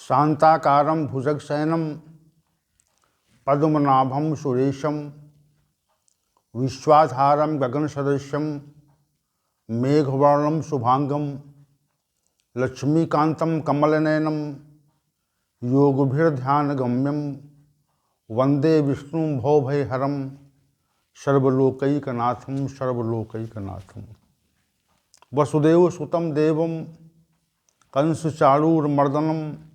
शांताकारं भुजगशयनं पद्मनाभं सुरेशं विश्वाधारं गगनसदृशं मेघवर्णं शुभांगं लक्ष्मीकान्तं कमलनयनं योगभिर्ध्यानगम्यं वंदे विष्णुं भवभयहरं सर्वलोकैकनाथं वसुदेवसुतं देवं कंसचाणूरमर्दनं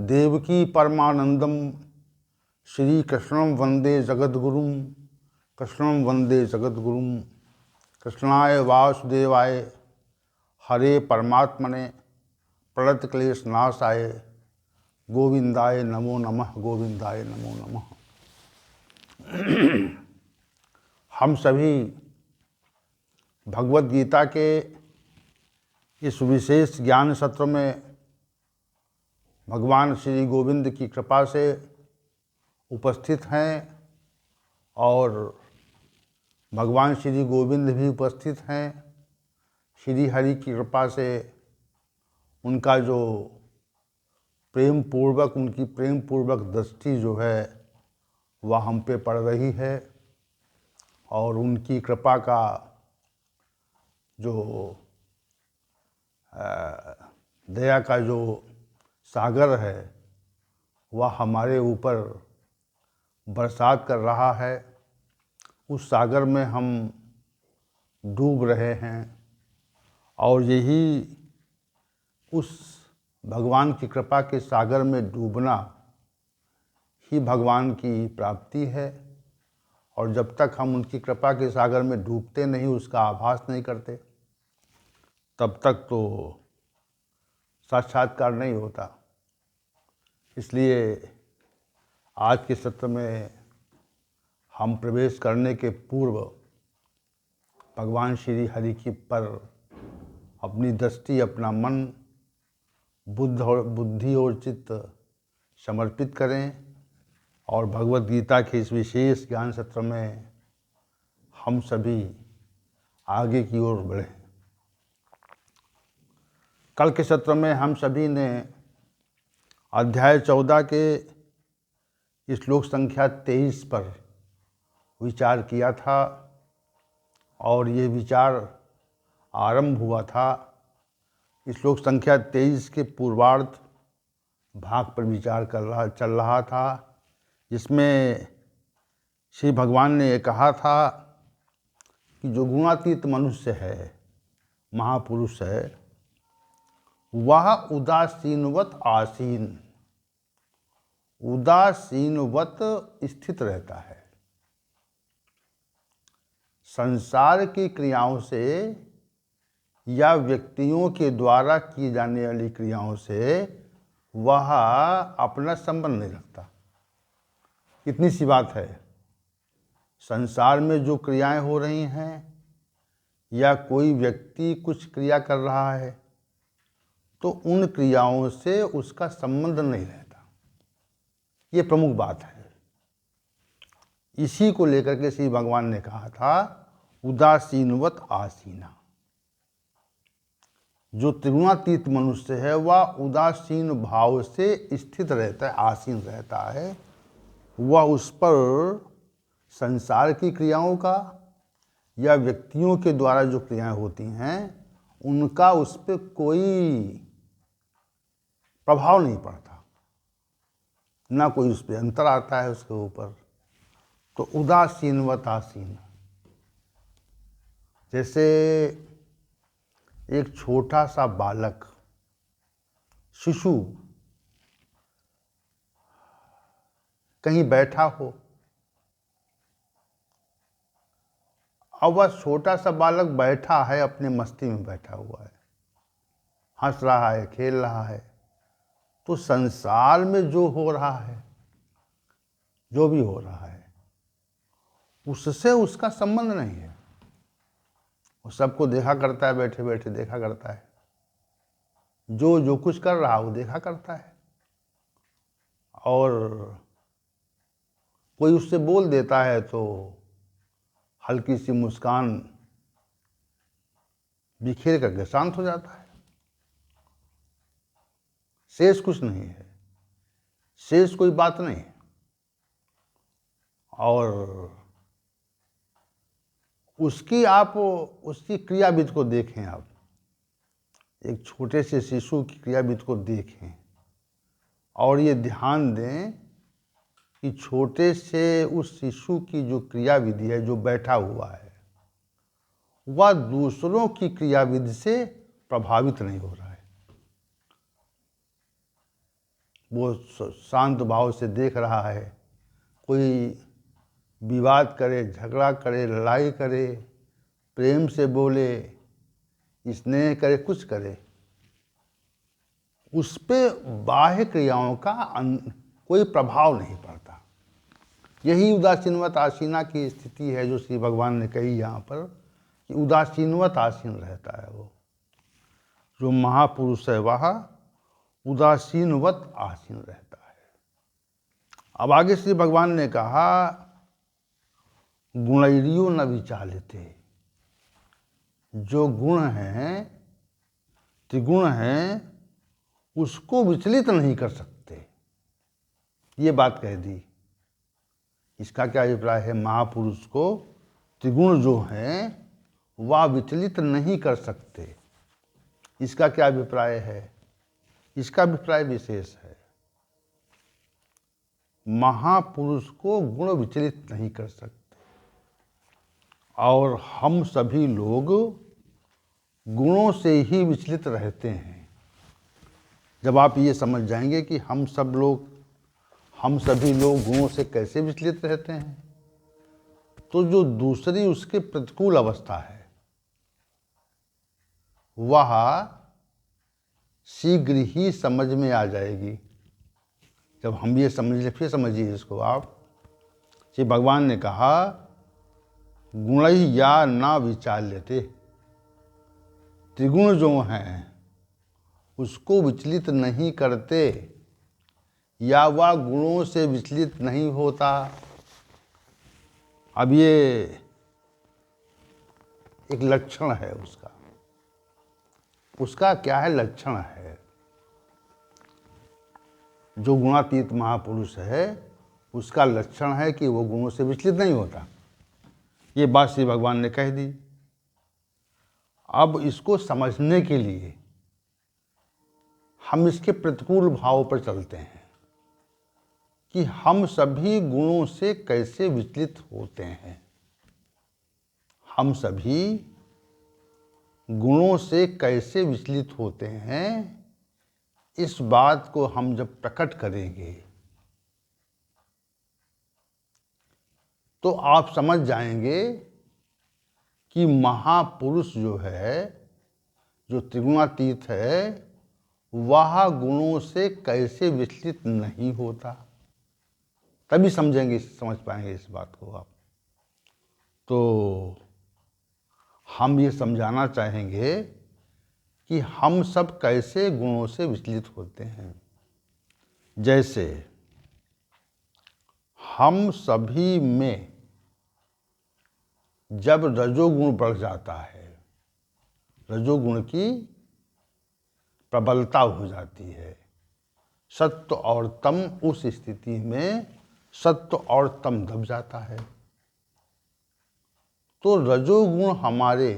देवकी परमानंदम श्री कृष्णं वंदे जगद्गुरुं कृष्णाय वासुदेवाय हरे परमात्मने प्रणतक्लेशनाशाय गोविंदाय नमो नमः। हम सभी भगवद गीता के इस विशेष ज्ञान सत्र में भगवान श्री गोविंद की कृपा से उपस्थित हैं और भगवान श्री गोविंद भी उपस्थित हैं। श्री हरि की कृपा से उनका जो उनकी प्रेम पूर्वक दृष्टि जो है वह हम पे पड़ रही है और उनकी कृपा का जो दया का जो सागर है वह हमारे ऊपर बरसात कर रहा है। उस सागर में हम डूब रहे हैं और यही उस भगवान की कृपा के सागर में डूबना ही भगवान की प्राप्ति है। और जब तक हम उनकी कृपा के सागर में डूबते नहीं, उसका आभास नहीं करते, तब तक तो साक्षात्कार नहीं होता। इसलिए आज के सत्र में हम प्रवेश करने के पूर्व भगवान श्री हरि की पर अपनी दृष्टि, अपना मन, बुद्धि और चित्त समर्पित करें और भगवद गीता के इस विशेष ज्ञान सत्र में हम सभी आगे की ओर बढ़ें। कल के सत्र में हम सभी ने अध्याय 14 के श्लोक संख्या 23 पर विचार किया था और ये विचार आरंभ हुआ था श्लोक संख्या 23 के पूर्वार्ध भाग पर विचार चल रहा था, जिसमें श्री भगवान ने ये कहा था कि जो गुणातीत मनुष्य है, महापुरुष है, वह उदासीनवत स्थित रहता है। संसार की क्रियाओं से या व्यक्तियों के द्वारा की जाने वाली क्रियाओं से वह अपना संबंध नहीं रखता। कितनी सी बात है, संसार में जो क्रियाएं हो रही हैं या कोई व्यक्ति कुछ क्रिया कर रहा है तो उन क्रियाओं से उसका संबंध नहीं रहता। ये प्रमुख बात है। इसी को लेकर के श्री भगवान ने कहा था उदासीनवत आसीना। जो त्रिगुणातीत मनुष्य है वह उदासीन भाव से स्थित रहता है, आसीन रहता है। वह उस पर संसार की क्रियाओं का या व्यक्तियों के द्वारा जो क्रियाएं होती हैं उनका उस पर कोई प्रभाव नहीं पड़ता, ना कोई उस पर अंतर आता है उसके ऊपर। तो उदासीनवत आसीन, जैसे एक छोटा सा बालक, शिशु कहीं बैठा हो, अब वह छोटा सा बालक बैठा है, अपने मस्ती में बैठा हुआ है, हंस रहा है, खेल रहा है। तो संसार में जो हो रहा है, जो भी हो रहा है, उससे उसका संबंध नहीं है। वो सबको देखा करता है, बैठे बैठे देखा करता है, जो कुछ कर रहा है वो देखा करता है। और कोई उससे बोल देता है तो हल्की सी मुस्कान बिखेर करके शांत हो जाता है। शेष कुछ नहीं है, शेष कोई बात नहीं है। और उसकी क्रियाविधि को देखें आप, एक छोटे से शिशु की क्रियाविधि को देखें और ये ध्यान दें कि छोटे से उस शिशु की जो क्रियाविधि है, जो बैठा हुआ है, वह दूसरों की क्रियाविधि से प्रभावित नहीं हो रहा है। वो शांत भाव से देख रहा है, कोई विवाद करे, झगड़ा करे, लड़ाई करे, प्रेम से बोले, स्नेह करे, कुछ करे, उस पे बाह्य क्रियाओं का कोई प्रभाव नहीं पड़ता। यही उदासीनवत आसीना की स्थिति है जो श्री भगवान ने कही यहाँ पर, कि उदासीनवत आसीन रहता है। वो जो महापुरुष है वह उदासीनवत आसीन रहता है। अब आगे श्री भगवान ने कहा, गुणैरियो न विचालिते, जो गुण हैं, त्रिगुण हैं, उसको विचलित नहीं कर सकते। ये बात कह दी। इसका क्या अभिप्राय है? महापुरुष को त्रिगुण जो हैं वह विचलित नहीं कर सकते। इसका क्या अभिप्राय है? इसका अभिप्राय विशेष है। महापुरुष को गुण विचलित नहीं कर सकते, और हम सभी लोग गुणों से ही विचलित रहते हैं। जब आप ये समझ जाएंगे कि हम सभी लोग गुणों से कैसे विचलित रहते हैं, तो जो दूसरी उसके प्रतिकूल अवस्था है वह शीघ्र ही समझ में आ जाएगी। जब हम ये समझ लें, फिर समझिए इसको आप, कि भगवान ने कहा, गुणैः या न विचाल्यते, त्रिगुण जो हैं उसको विचलित नहीं करते, या वह गुणों से विचलित नहीं होता। अब ये एक लक्षण है उसका क्या है? लक्षण है। जो गुणातीत महापुरुष है उसका लक्षण है कि वो गुणों से विचलित नहीं होता। ये बात श्री भगवान ने कह दी। अब इसको समझने के लिए हम इसके प्रतिकूल भाव पर चलते हैं कि हम सभी गुणों से कैसे विचलित होते हैं। हम सभी गुणों से कैसे विचलित होते हैं, इस बात को हम जब प्रकट करेंगे तो आप समझ जाएंगे कि महापुरुष जो है, जो त्रिगुणातीत है, वह गुणों से कैसे विचलित नहीं होता। तभी समझेंगे, समझ पाएंगे इस बात को आप। तो हम ये समझाना चाहेंगे कि हम सब कैसे गुणों से विचलित होते हैं। जैसे हम सभी में जब रजोगुण बढ़ जाता है, रजोगुण की प्रबलता हो जाती है, सत्व और तम, उस स्थिति में सत्व और तम दब जाता है, तो रजोगुण हमारे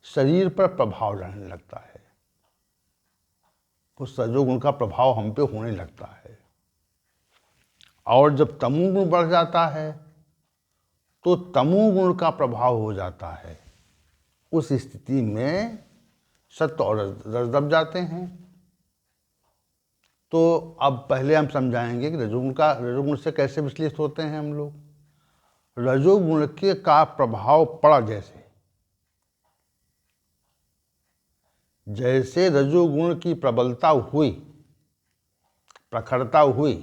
शरीर पर प्रभाव डालने लगता है। उस रजोगुण का प्रभाव हम पे होने लगता है। और जब तमोगुण बढ़ जाता है तो तमोगुण का प्रभाव हो जाता है। उस स्थिति में सत्व और रज दब जाते हैं। तो अब पहले हम समझाएंगे कि रजोगुण से कैसे विचलित होते हैं हम लोग। रजोगुण के का प्रभाव पड़ा जैसे रजोगुण की प्रबलता हुई, प्रखरता हुई,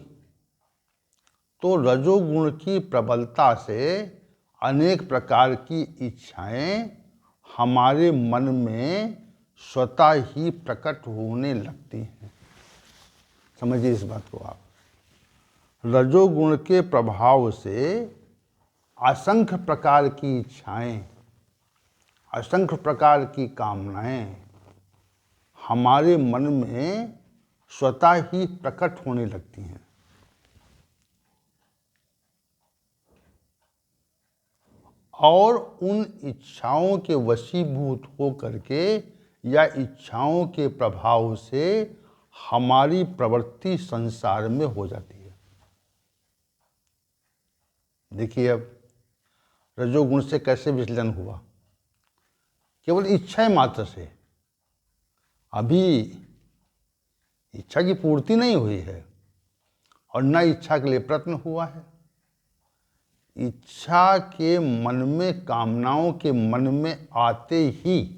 तो रजोगुण की प्रबलता से अनेक प्रकार की इच्छाएं हमारे मन में स्वतः ही प्रकट होने लगती हैं। समझिए इस बात को आप। रजोगुण के प्रभाव से असंख्य प्रकार की इच्छाएं, असंख्य प्रकार की कामनाएं हमारे मन में स्वतः ही प्रकट होने लगती हैं। और उन इच्छाओं के वशीभूत हो करके या इच्छाओं के प्रभाव से हमारी प्रवृत्ति संसार में हो जाती है। देखिए अब रजोगुण से कैसे विचलन हुआ, केवल इच्छा मात्र से। अभी इच्छा की पूर्ति नहीं हुई है और न इच्छा के लिए प्रयत्न हुआ है। इच्छा के मन में, कामनाओं के मन में आते ही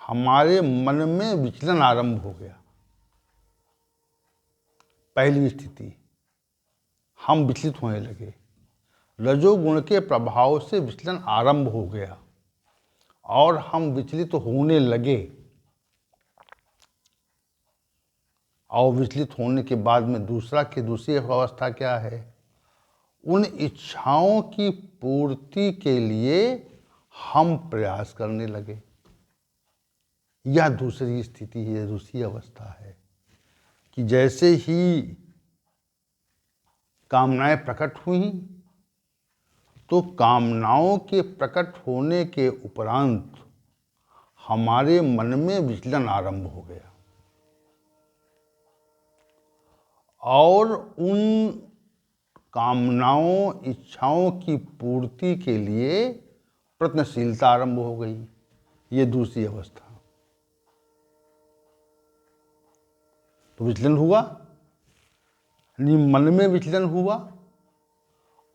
हमारे मन में विचलन आरंभ हो गया। पहली स्थिति, हम विचलित होने लगे। रजोगुण के प्रभाव से विचलन आरंभ हो गया और हम विचलित होने लगे। और विचलित होने के बाद में दूसरी अवस्था क्या है? उन इच्छाओं की पूर्ति के लिए हम प्रयास करने लगे। यह दूसरी स्थिति है, दूसरी अवस्था है कि जैसे ही कामनाएं प्रकट हुई तो कामनाओं के प्रकट होने के उपरांत हमारे मन में विचलन आरंभ हो गया और उन कामनाओं, इच्छाओं की पूर्ति के लिए प्रयत्नशीलता आरंभ हो गई। ये दूसरी अवस्था। तो विचलन हुआ, मन में विचलन हुआ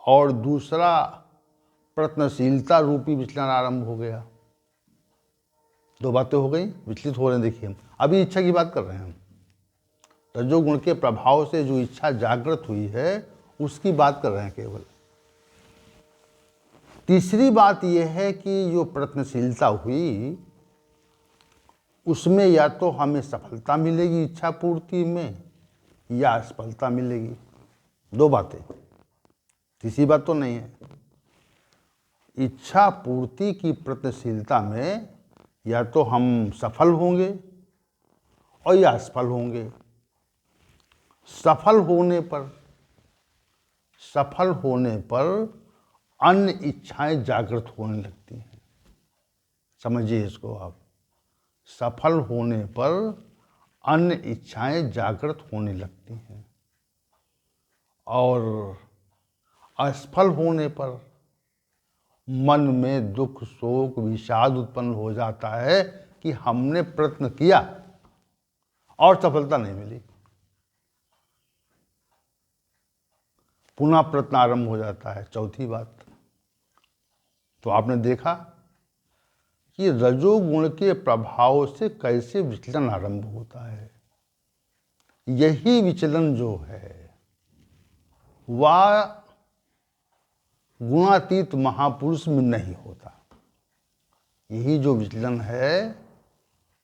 और दूसरा प्रयत्नशीलता रूपी विचलन आरंभ हो गया। दो बातें हो गई, विचलित हो रहे हैं। देखिए हम अभी इच्छा की बात कर रहे हैं। हम रजोगुण के प्रभाव से जो इच्छा जागृत हुई है उसकी बात कर रहे हैं केवल। तीसरी बात यह है कि जो प्रयत्नशीलता हुई उसमें या तो हमें सफलता मिलेगी इच्छा पूर्ति में या असफलता मिलेगी। दो बातें, तीसरी बात तो नहीं है। इच्छा पूर्ति की प्रयत्नशीलता में या तो हम सफल होंगे और या असफल होंगे। सफल होने पर अन्य इच्छाएं जागृत होने लगती हैं। समझिए इसको आप। सफल होने पर अन्य इच्छाएं जागृत होने लगती हैं और असफल होने पर मन में दुख, शोक, विषाद उत्पन्न हो जाता है कि हमने प्रयत्न किया और सफलता नहीं मिली। पुनः प्रयत्न आरंभ हो जाता है। चौथी बात, तो आपने देखा कि रजोगुण के प्रभाव से कैसे विचलन आरंभ होता है। यही विचलन जो है वह गुणातीत महापुरुष में नहीं होता। यही जो विचलन है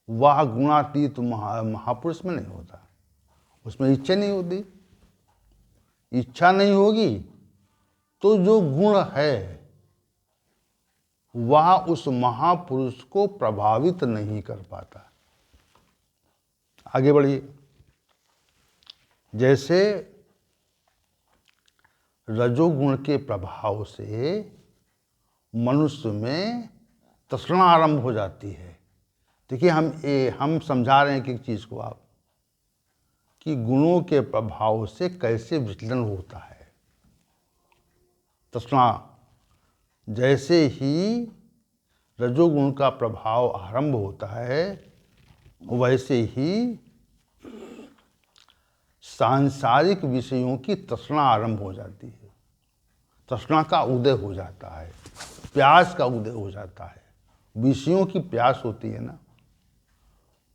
वह गुणातीत महापुरुष में नहीं होता। उसमें इच्छा नहीं होती। इच्छा नहीं होगी तो जो गुण है वह उस महापुरुष को प्रभावित नहीं कर पाता। आगे बढ़िए। जैसे रजोगुण के प्रभाव से मनुष्य में तृष्णा आरंभ हो जाती है। देखिए हम समझा रहे हैं कि चीज को आप कि गुणों के प्रभाव से कैसे विचलन होता है। तृष्णा, जैसे ही रजोगुण का प्रभाव आरंभ होता है वैसे ही सांसारिक विषयों की तृष्णा आरंभ हो जाती है। तृष्णा का उदय हो जाता है, प्यास का उदय हो जाता है। विषयों की प्यास होती है ना,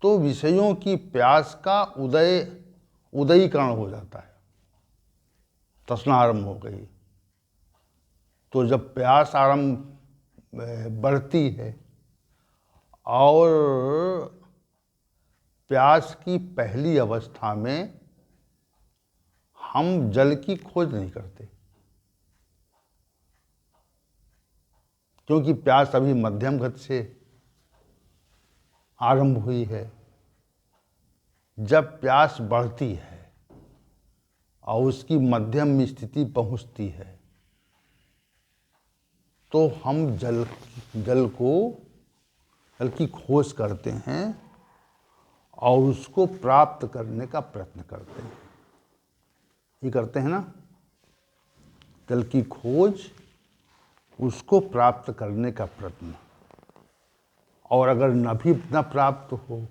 तो विषयों की प्यास का उदयीकरण हो जाता है। तृष्णा आरंभ हो गई। तो जब प्यास आरंभ बढ़ती है और प्यास की पहली अवस्था में हम जल की खोज नहीं करते, क्योंकि प्यास अभी मध्यम गति से आरंभ हुई है, जब प्यास बढ़ती है और उसकी मध्यम स्थिति पहुंचती है, तो हम जल की खोज करते हैं और उसको प्राप्त करने का प्रयत्न करते हैं। ये करते हैं ना, जल की खोज, उसको प्राप्त करने का प्रयत्न। और अगर न प्राप्त हो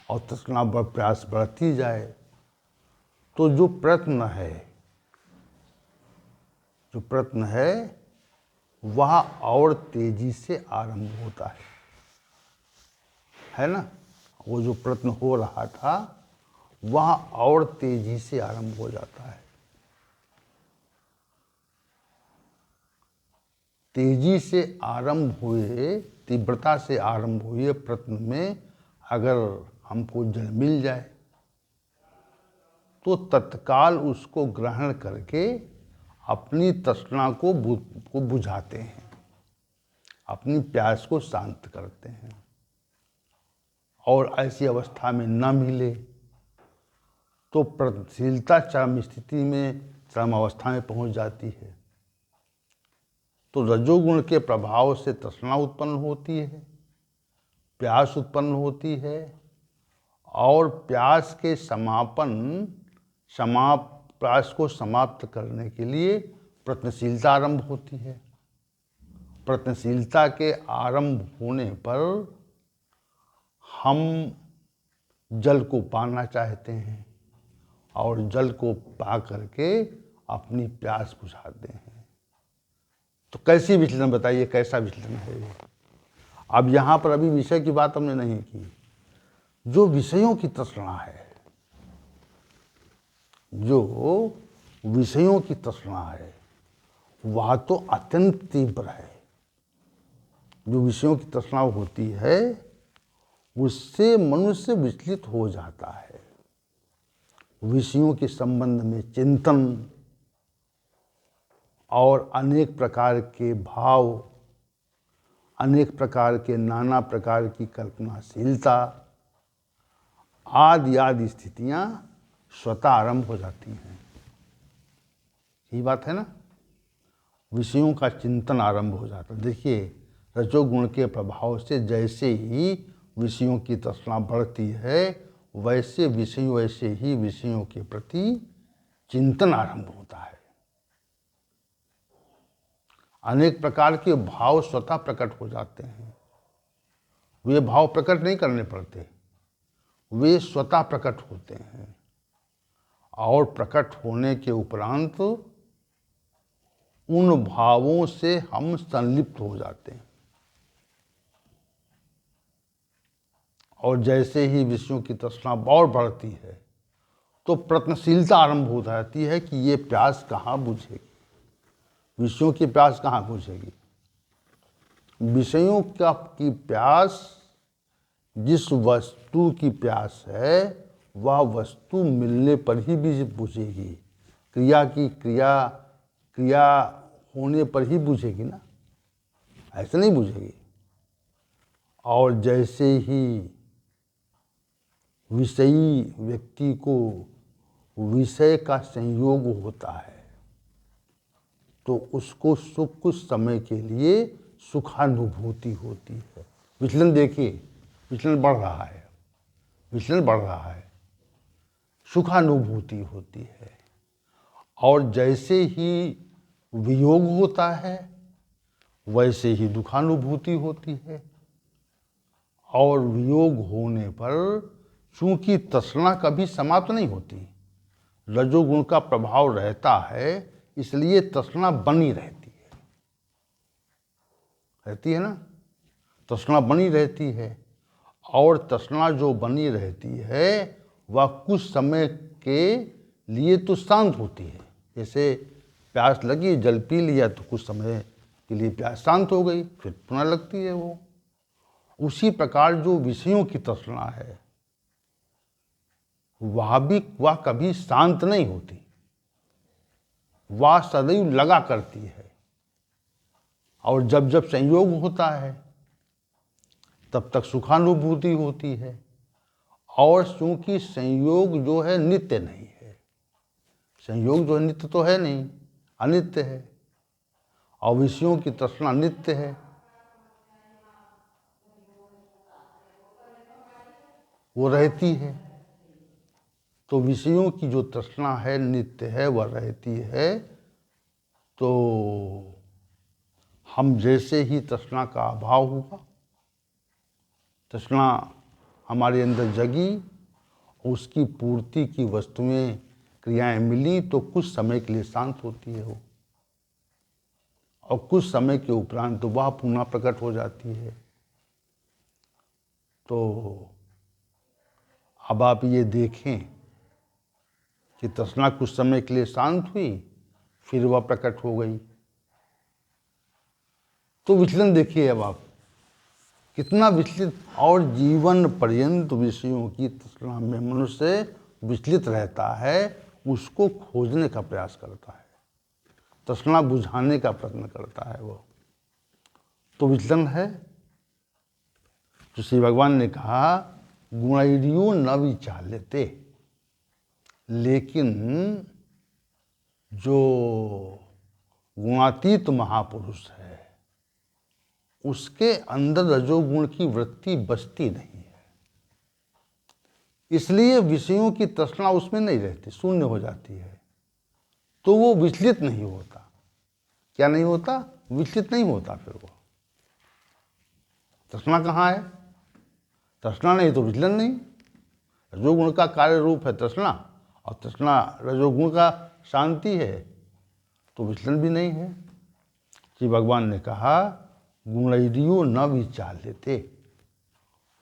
और तृष्णा प्यास बढ़ती जाए, तो जो प्रयत्न है वह और तेजी से आरंभ होता है ना। वो जो प्रयत्न हो रहा था वह और तेजी से आरंभ हो जाता है। तेजी से आरंभ हुए, तीव्रता से आरंभ हुए प्रयत्न में अगर हमको जल मिल जाए तो तत्काल उसको ग्रहण करके अपनी तृष्णा को बुझाते हैं, अपनी प्यास को शांत करते हैं। और ऐसी अवस्था में न मिले तो प्रयत्नशीलता चरम स्थिति में, चरम अवस्था में पहुंच जाती है। तो रजोगुण के प्रभाव से तृष्णा उत्पन्न होती है, प्यास उत्पन्न होती है, और प्यास के प्यास को समाप्त करने के लिए प्रयत्नशीलता आरंभ होती है। प्रयत्नशीलता के आरंभ होने पर हम जल को पाना चाहते हैं और जल को पा करके अपनी प्यास बुझाते हैं। तो कैसी विचलन बताइए, कैसा विचलन है ये? अब यहाँ पर अभी विषय की बात हमने नहीं की। जो विषयों की तृष्णा है, जो विषयों की तृष्णा है, वह तो अत्यंत तीव्र है। जो विषयों की तृष्णा होती है उससे मनुष्य विचलित हो जाता है। विषयों के संबंध में चिंतन और अनेक प्रकार के भाव, अनेक प्रकार के नाना प्रकार की कल्पनाशीलता आदि स्थितियां स्वतः आरंभ हो जाती हैं। यही बात है ना, विषयों का चिंतन आरंभ हो जाता है। देखिए, रजोगुण के प्रभाव से जैसे ही विषयों की तृष्णा बढ़ती है, वैसे ही विषयों के प्रति चिंतन आरंभ होता है। अनेक प्रकार के भाव स्वतः प्रकट हो जाते हैं। वे भाव प्रकट नहीं करने पड़ते, वे स्वतः प्रकट होते हैं। और प्रकट होने के उपरांत उन भावों से हम संलिप्त हो जाते हैं। और जैसे ही विषयों की तृष्णा और बढ़ती है तो प्रयत्नशीलता आरंभ हो जाती है कि ये प्यास कहाँ बुझेगी, विषयों की प्यास कहाँ बुझेगी। विषयों की प्यास, जिस वस्तु की प्यास है वह वस्तु मिलने पर ही भी बुझेगी। क्रिया होने पर ही बुझेगी ना, ऐसे नहीं बुझेगी। और जैसे ही विषयी व्यक्ति को विषय का संयोग होता है तो उसको कुछ समय के लिए सुखानुभूति होती है। विचलन देखिए, विचलन बढ़ रहा है, सुखानुभूति होती है। और जैसे ही वियोग होता है वैसे ही दुखानुभूति होती है। और वियोग होने पर चूंकि तृष्णा कभी समाप्त नहीं होती, रजोगुण का प्रभाव रहता है, इसलिए तृष्णा बनी रहती है ना, तृष्णा बनी रहती है। और तृष्णा जो बनी रहती है वह कुछ समय के लिए तो शांत होती है। जैसे प्यास लगी, जल पी लिया तो कुछ समय के लिए प्यास शांत हो गई, फिर पुनः लगती है वो। उसी प्रकार जो विषयों की तृष्णा है वह कभी शांत नहीं होती, वह सदैव लगा करती है। और जब संयोग होता है तब तक सुखानुभूति होती है। और चूंकि संयोग जो है नित्य नहीं है, संयोग जो है नित्य तो है नहीं, अनित्य है, और विषयों की तृष्णा नित्य है, वो रहती है। तो विषयों की जो तृष्णा है नित्य है, वह रहती है। तो हम जैसे ही तृष्णा का अभाव हुआ, तृष्णा हमारे अंदर जगी, उसकी पूर्ति की वस्तुएं क्रियाएं मिली, तो कुछ समय के लिए शांत होती है वो, और कुछ समय के उपरांत तो वह पुनः प्रकट हो जाती है। तो अब आप ये देखें कि तृष्णा कुछ समय के लिए शांत हुई, फिर वह प्रकट हो गई। तो विचलन देखिए अब आप कितना विचलित, और जीवन पर्यंत विषयों की तृष्णा में मनुष्य विचलित रहता है, उसको खोजने का प्रयास करता है, तृष्णा बुझाने का प्रयत्न करता है वो। तो विचलन है। तो श्री भगवान ने कहा गुणैर्यो न विचाल्यते, लेकिन जो गुणातीत महापुरुष है उसके अंदर रजोगुण की वृत्ति बचती नहीं है, इसलिए विषयों की तृष्णा उसमें नहीं रहती, शून्य हो जाती है। तो वो विचलित नहीं होता। क्या नहीं होता? विचलित नहीं होता। फिर वो तृष्णा कहाँ है? तृष्णा नहीं तो विचलन नहीं। रजोगुण का कार्य रूप है तृष्णा, और तृष्णा रजोगुण का शांति है, तो विचलन भी नहीं है। श्री भगवान ने कहा गुणैर्यो न विचाल्यते,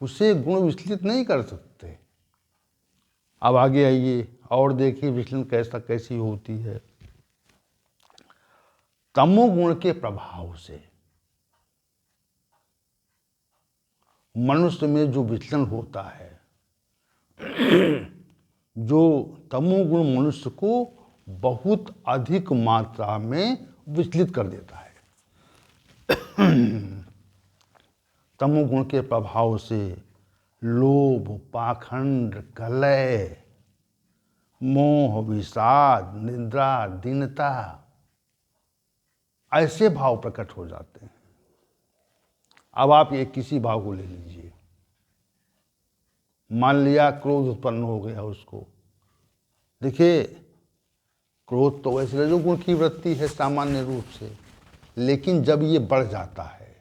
उसे गुण विचलित नहीं कर सकते। अब आगे आइए और देखिए विचलन कैसी होती है। तमोगुण के प्रभाव से मनुष्य में जो विचलन होता है, जो तमोगुण मनुष्य को बहुत अधिक मात्रा में विचलित कर देता है। तमोगुण के प्रभाव से लोभ, पाखंड, कलह, मोह, विषाद, निद्रा, दीनता, ऐसे भाव प्रकट हो जाते हैं। अब आप ये किसी भाव को ले लीजिए, मान लिया क्रोध उत्पन्न हो गया उसको। देखिए क्रोध तो वैसे रजोगुण की वृत्ति है सामान्य रूप से, लेकिन जब ये बढ़ जाता है,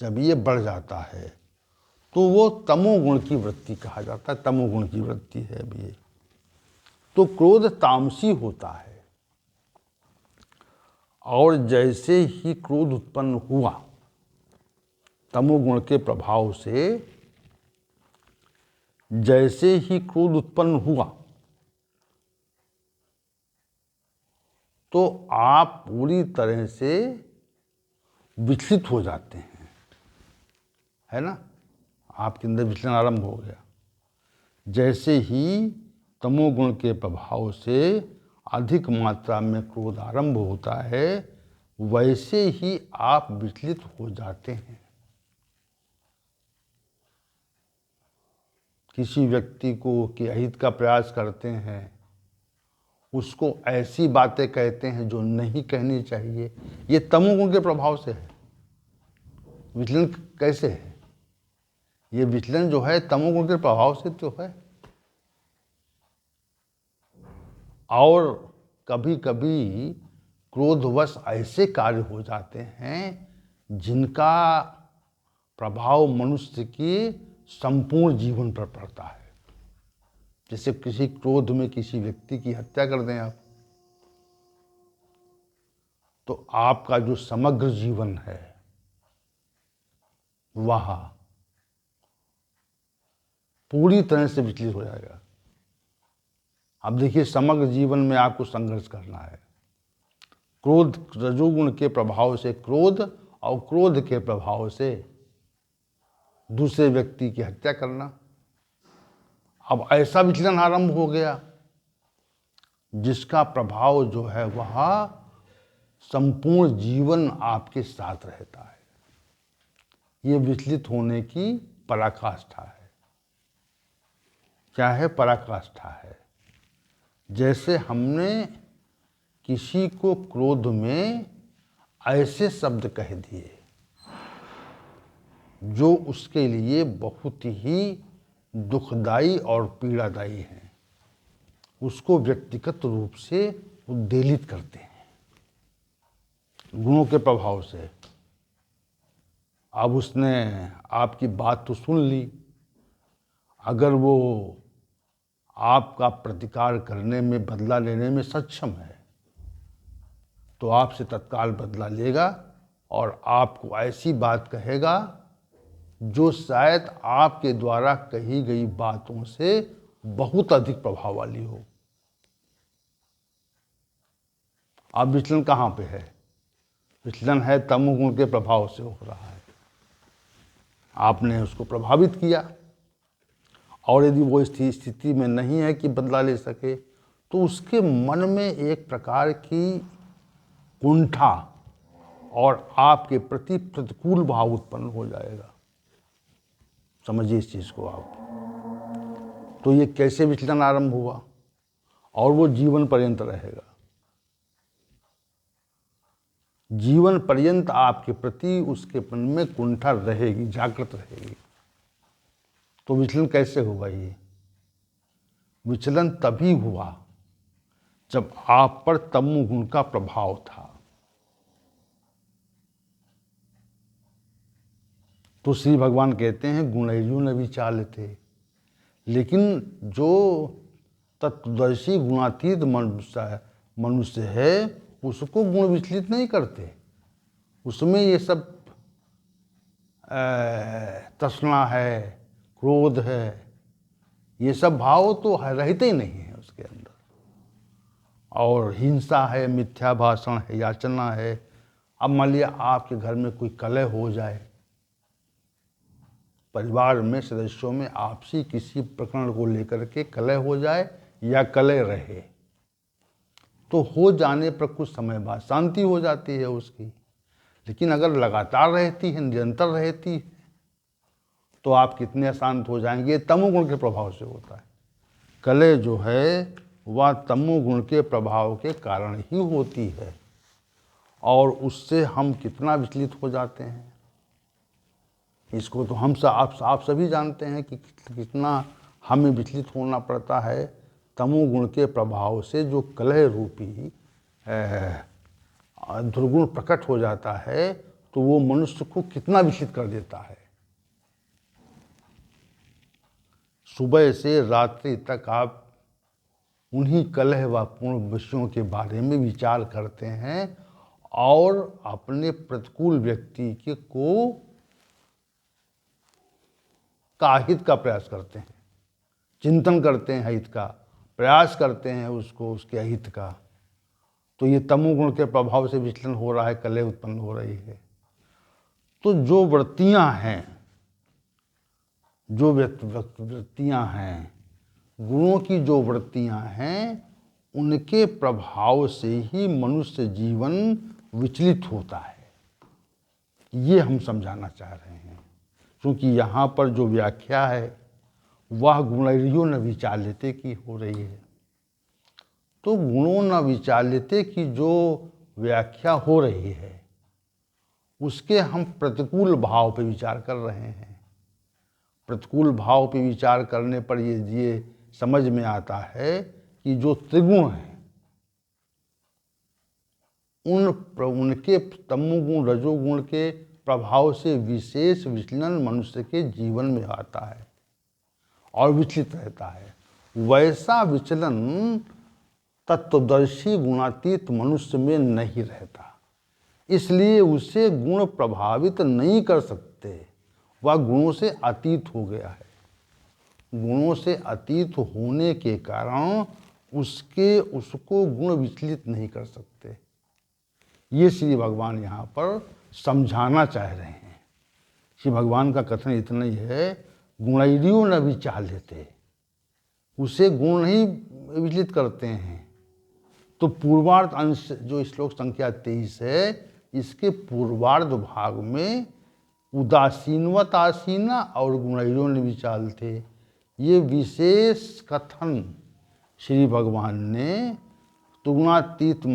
जब ये बढ़ जाता है तो वो तमोगुण की वृत्ति कहा जाता है, तमोगुण की वृत्ति है अब ये। तो क्रोध तामसी होता है, और जैसे ही क्रोध उत्पन्न हुआ तमोगुण के प्रभाव से, जैसे ही क्रोध उत्पन्न हुआ तो आप पूरी तरह से विचलित हो जाते हैं, है ना? आपके अंदर विचलन आरंभ हो गया। जैसे ही तमोगुण के प्रभाव से अधिक मात्रा में क्रोध आरंभ होता है, वैसे ही आप विचलित हो जाते हैं। किसी व्यक्ति को कि अहित का प्रयास करते हैं, उसको ऐसी बातें कहते हैं जो नहीं कहनी चाहिए, ये तमोगुण के प्रभाव से है। विचलन कैसे है? ये विचलन जो है तमोगुण के प्रभाव से तो है। और कभी कभी क्रोधवश ऐसे कार्य हो जाते हैं जिनका प्रभाव मनुष्य के संपूर्ण जीवन पर पड़ता है। जैसे किसी क्रोध में किसी व्यक्ति की हत्या कर दें आप, तो आपका जो समग्र जीवन है वह पूरी तरह से विचलित हो जाएगा। अब देखिए समग्र जीवन में आपको संघर्ष करना है। क्रोध, रजोगुण के प्रभाव से क्रोध, और क्रोध के प्रभाव से दूसरे व्यक्ति की हत्या करना। अब ऐसा विचलन आरंभ हो गया जिसका प्रभाव जो है वह संपूर्ण जीवन आपके साथ रहता है। ये विचलित होने की पराकाष्ठा है। क्या है? पराकाष्ठा है। जैसे हमने किसी को क्रोध में ऐसे शब्द कह दिए जो उसके लिए बहुत ही दुखदाई और पीड़ादायी हैं, उसको व्यक्तिगत रूप से उद्वेलित करते हैं गुणों के प्रभाव से। अब उसने आपकी बात तो सुन ली, अगर वो आपका प्रतिकार करने में, बदला लेने में सक्षम है तो आपसे तत्काल बदला लेगा और आपको ऐसी बात कहेगा जो शायद आपके द्वारा कही गई बातों से बहुत अधिक प्रभाव वाली हो। अब विचलन कहाँ पे है? विचलन है तमोगुण के प्रभाव से हो रहा है। आपने उसको प्रभावित किया और यदि वो स्थिति में नहीं है कि बदला ले सके तो उसके मन में एक प्रकार की कुंठा और आपके प्रति प्रतिकूल भाव उत्पन्न हो जाएगा। समझिए इस चीज को आप। तो ये कैसे विचलन आरंभ हुआ और वो जीवन पर्यंत रहेगा। जीवन पर्यंत आपके प्रति उसके मन में कुंठा रहेगी, जागृत रहेगी। तो विचलन कैसे हुआ? ये विचलन तभी हुआ जब आप पर तमोगुण का प्रभाव था। तो श्री भगवान कहते हैं गुणैर्यो न विचाल्यते। लेकिन जो तत्वदर्शी गुणातीत मनुष्य है उसको गुण विचलित नहीं करते। उसमें ये सब तृष्णा है, क्रोध है, ये सब भाव तो रहते ही नहीं है उसके अंदर। और हिंसा है, मिथ्या भाषण है, याचना है। अब मान लिया आपके घर में कोई कलह हो जाए, परिवार में सदस्यों में आपसी किसी प्रकरण को लेकर के कलह हो जाए या कलह रहे, तो हो जाने पर कुछ समय बाद शांति हो जाती है उसकी। लेकिन अगर लगातार रहती है, निरंतर रहती है, तो आप कितने अशांत हो जाएंगे। तमोगुण के प्रभाव से होता है। कलह जो है वह तमोगुण के प्रभाव के कारण ही होती है और उससे हम कितना विचलित हो जाते हैं इसको तो आप सभी जानते हैं कि कितना हमें विचलित होना पड़ता है तमोगुण के प्रभाव से। जो कलह रूपी दुर्गुण प्रकट हो जाता है तो वो मनुष्य को कितना विचलित कर देता है। सुबह से रात्रि तक आप उन्हीं कलह व पूर्ण विषयों के बारे में विचार करते हैं और अपने प्रतिकूल व्यक्ति के का हित का प्रयास करते हैं, चिंतन करते हैं, हित का प्रयास करते हैं, उसको उसके हित का। तो ये तमोगुण के प्रभाव से विचलन हो रहा है, कलह उत्पन्न हो रही है। तो जो वृत्तियां हैं, जो वृत्तियां हैं, गुणों की जो वृत्तियां हैं, उनके प्रभाव से ही मनुष्य जीवन विचलित होता है। ये हम समझाना चाह रहे हैं। क्योंकि यहाँ पर जो व्याख्या है वह गुणैर्यो न विचाल्यते की हो रही है। तो गुणों न विचाल्यते की जो व्याख्या हो रही है उसके हम प्रतिकूल भाव पे विचार कर रहे हैं। प्रतिकूल भाव पे विचार करने पर ये समझ में आता है कि जो त्रिगुण हैं उनके तमोगुण रजोगुण के प्रभाव से विशेष विचलन मनुष्य के जीवन में आता है और विचलित रहता है। वैसा विचलन तत्वदर्शी गुणातीत मनुष्य में नहीं रहता, इसलिए उसे गुण प्रभावित नहीं कर सकते। वह गुणों से अतीत हो गया है। गुणों से अतीत होने के कारण उसको गुण विचलित नहीं कर सकते। ये श्री भगवान यहाँ पर समझाना चाह रहे हैं। श्री भगवान का कथन इतना ही है, गुणैर्यो न विचाल्यते, उसे गुण नहीं विचलित करते हैं। तो पूर्वार्ध अंश जो श्लोक संख्या 23 है, इसके पूर्वार्ध भाग में उदासीनवत आसीना और गुणैरों ने विचाल थे। ये विशेष कथन श्री भगवान ने तुलनातीत